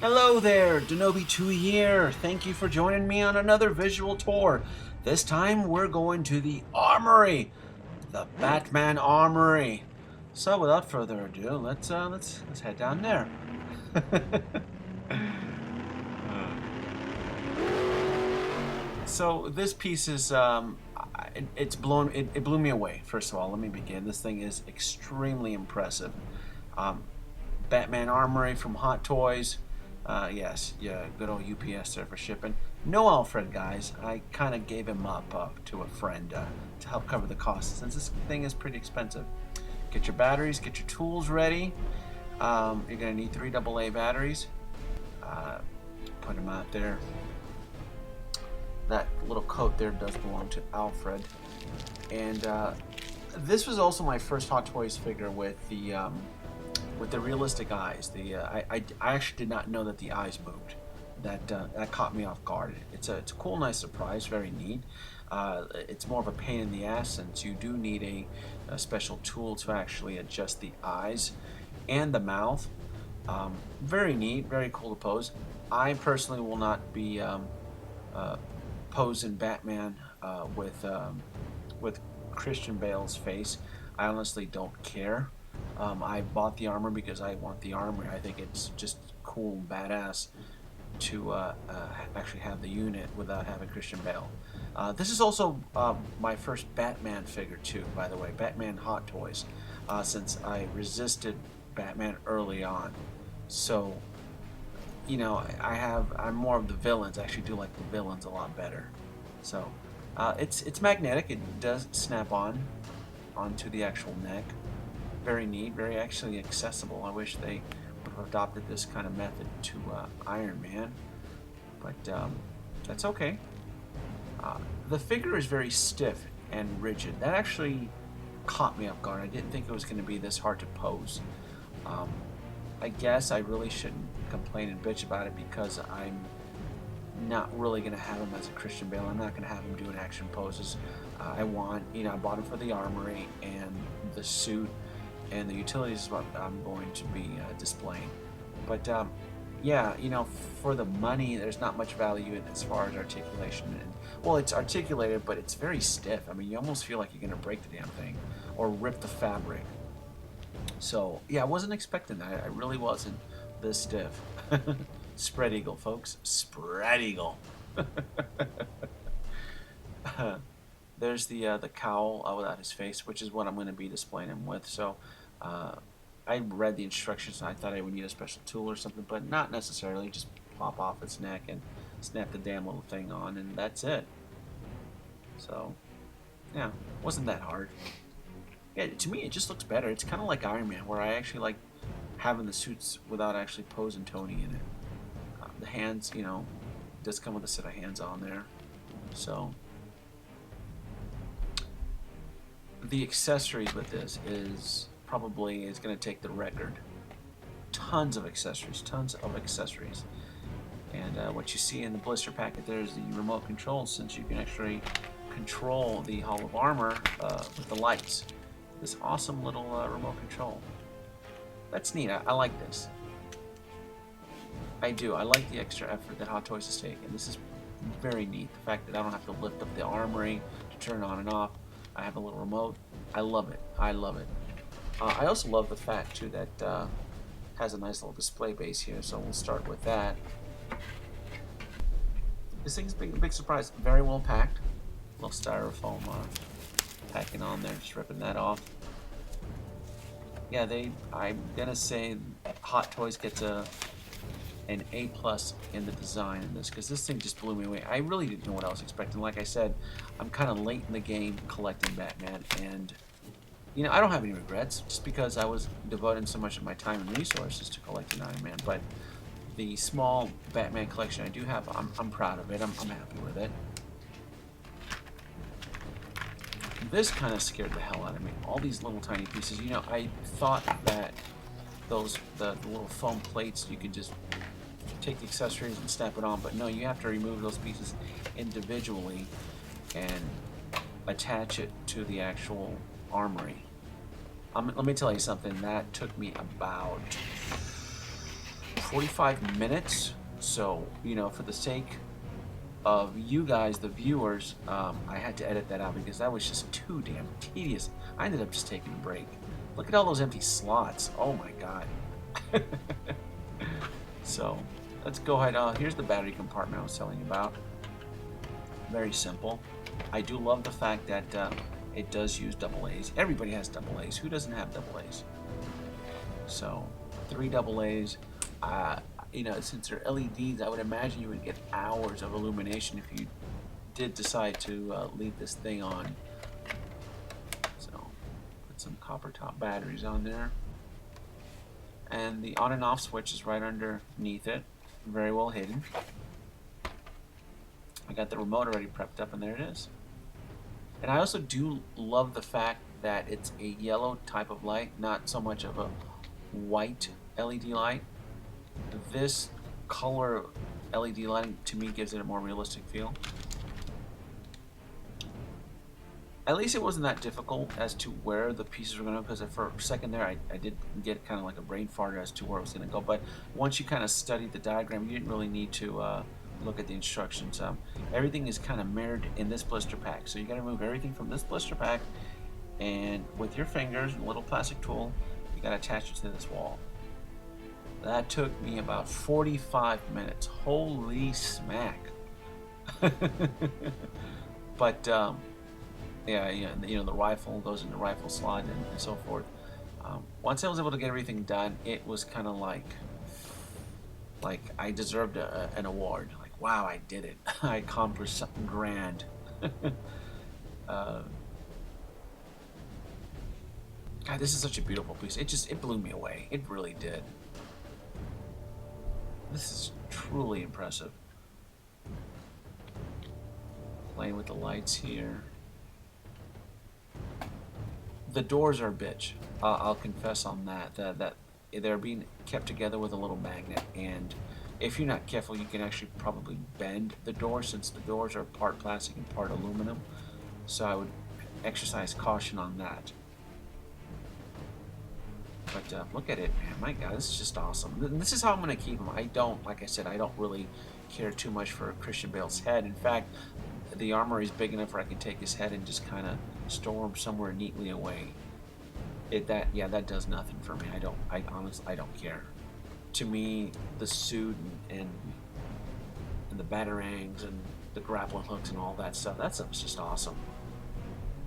Hello there, Denobi2 here. Thank you for joining me on another visual tour. This time we're going to the Armory, the Batman Armory. So without further ado, let's head down there. So this piece is it blew me away. First of all, let me begin. This thing is extremely impressive. Um, Batman Armory from Hot Toys. Yes, yeah, good old UPS there for shipping. No Alfred, guys. I kind of gave him up to a friend to help cover the cost since this thing is pretty expensive. Get your batteries, get your tools ready. You're going to need 3 AA batteries. Put them out there. That little coat there does belong to Alfred. And this was also my first Hot Toys figure with the realistic eyes. I actually did not know that the eyes moved. That caught me off guard. It's a cool, nice surprise. Very neat. It's more of a pain in the ass since you do need a special tool to actually adjust the eyes and the mouth. Very neat. Very cool to pose. I personally will not be posing Batman with Christian Bale's face. I honestly don't care. I bought the armor because I want the armor. I think it's just cool and badass to actually have the unit without having Christian Bale. This is also my first Batman figure too, by the way. Batman Hot Toys, since I resisted Batman early on. So, you know, I'm more of the villains. I actually do like the villains a lot better. So, it's magnetic. It does snap onto the actual neck. Very neat, very actually accessible. I wish they would have adopted this kind of method to Iron Man, but that's okay. The figure is very stiff and rigid. That actually caught me off guard. I didn't think it was going to be this hard to pose. I guess I really shouldn't complain and bitch about it because I'm not really going to have him as a Christian Bale. I'm not going to have him doing action poses. I bought him for the armory and the suit. And the utilities is what I'm going to be displaying. But yeah, for the money, there's not much value in as far as articulation. And well, it's articulated, but it's very stiff. I mean, you almost feel like you're going to break the damn thing or rip the fabric. So yeah, I wasn't expecting that. I really wasn't this stiff. Spread eagle, folks. Spread eagle. There's the cowl without his face, which is what I'm going to be displaying him with. So I read the instructions and I thought I would need a special tool or something, but not necessarily. Just pop off its neck and snap the damn little thing on, and that's it. So yeah, wasn't that hard. Yeah, to me it just looks better. It's kind of like Iron Man, where I actually like having the suits without actually posing Tony in it. The hands, does come with a set of hands on there. So the accessories with this is going to take the record. Tons of accessories. And what you see in the blister packet there is the remote control, since you can actually control the Hall of Armor with the lights. This awesome little remote control. That's neat. I like this. I do. I like the extra effort that Hot Toys is taking. This is very neat. The fact that I don't have to lift up the armory to turn it on and off. I have a little remote. I love it. I also love the fact too that has a nice little display base here. So we'll start with that. This thing's a big surprise. Very well packed. Little styrofoam packing on there. Just ripping that off. Yeah, I'm gonna say Hot Toys gets an A+ in the design in this, because this thing just blew me away. I really didn't know what I was expecting. Like I said, I'm kind of late in the game collecting Batman, and I don't have any regrets, just because I was devoting so much of my time and resources to collecting Iron Man. But the small Batman collection I do have, I'm proud of it. I'm happy with it. This kind of scared the hell out of me. All these little tiny pieces. I thought that the little foam plates, you could just take the accessories and snap it on, but no, you have to remove those pieces individually and attach it to the actual armory. Let me tell you something, that took me about 45 minutes. So, you know, for the sake of you guys, the viewers, I had to edit that out because that was just too damn tedious. I ended up just taking a break. Look at all those empty slots. Oh my god. So, let's go ahead. Here's the battery compartment I was telling you about. Very simple. I do love the fact that it does use AA's. Everybody has AA's. Who doesn't have AA's? So, 3 AA's. You know, since they're LEDs, I would imagine you would get hours of illumination if you did decide to leave this thing on. So, put some copper top batteries on there. And the on and off switch is right underneath it. Very well hidden. I got the remote already prepped up, and there it is. And I also do love the fact that it's a yellow type of light, not so much of a white LED light. This color LED lighting to me gives it a more realistic feel. At least it wasn't that difficult as to where the pieces were going to go, because for a second there I did get kind of like a brain fart as to where it was going to go. But once you kind of studied the diagram, you didn't really need to look at the instructions. Everything is kind of mirrored in this blister pack. So you got to remove everything from this blister pack, and with your fingers and a little plastic tool, you got to attach it to this wall. That took me about 45 minutes. Holy smack. But yeah, you know, the rifle goes in the rifle slot and so forth. Once I was able to get everything done, it was kind of like I deserved an award. Like, wow, I did it. I accomplished something grand. God, this is such a beautiful piece. It blew me away. It really did. This is truly impressive. Playing with the lights here. The doors are a bitch. I'll confess on that. That they're being kept together with a little magnet, and if you're not careful, you can actually probably bend the door, since the doors are part plastic and part aluminum. So I would exercise caution on that. But look at it, man. My God, this is just awesome. This is how I'm going to keep them. I don't, like I said, I don't really care too much for Christian Bale's head. In fact, the Armory is big enough where I can take his head and just kind of store him somewhere neatly away. That does nothing for me. I honestly don't care. To me, the suit and the batarangs and the grappling hooks and all that stuff was just awesome.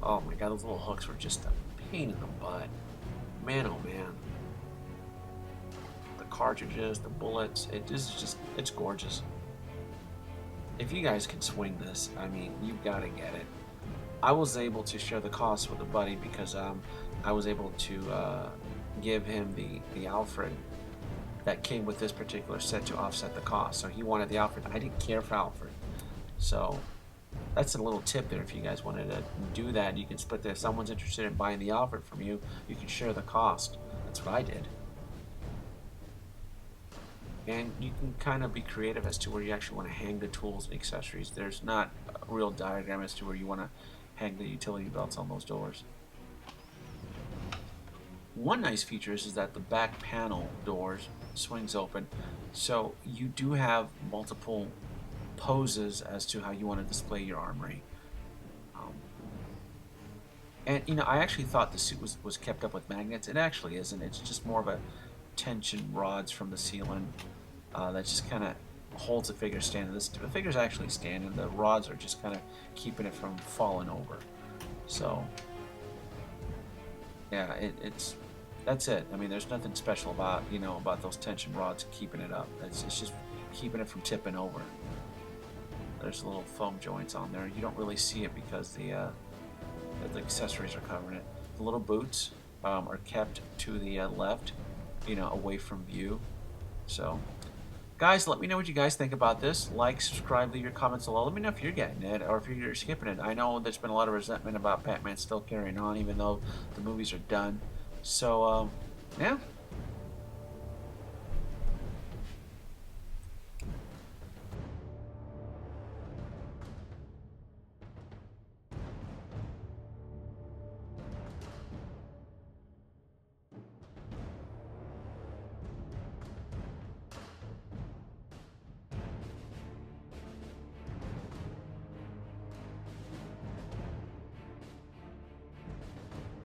Oh my God, those little hooks were just a pain in the butt. Man, oh man. The cartridges, the bullets, it's gorgeous. If you guys can swing this, I mean, you've got to get it. I was able to share the cost with a buddy because I was able to give him the Alfred that came with this particular set to offset the cost. So he wanted the Alfred. I didn't care for Alfred. So that's a little tip there. If you guys wanted to do that, you can split that. If someone's interested in buying the Alfred from you, you can share the cost. That's what I did. And you can kind of be creative as to where you actually want to hang the tools and accessories. There's not a real diagram as to where you want to hang the utility belts on those doors. One nice feature is that the back panel doors swings open, so you do have multiple poses as to how you want to display your armory. And you know, I actually thought the suit was kept up with magnets. It actually isn't. It's just more of a tension rods from the ceiling that just kind of holds the figure standing. The figure's actually standing. The rods are just kind of keeping it from falling over. So yeah, that's it. I mean, there's nothing special about about those tension rods keeping it up. It's just keeping it from tipping over. There's little foam joints on there. You don't really see it because the accessories are covering it. The little boots are kept to the left, away from view. So, guys, let me know what you guys think about this. Like, subscribe, leave your comments below. Let me know if you're getting it or if you're skipping it. I know there's been a lot of resentment about Batman still carrying on, even though the movies are done. So, yeah.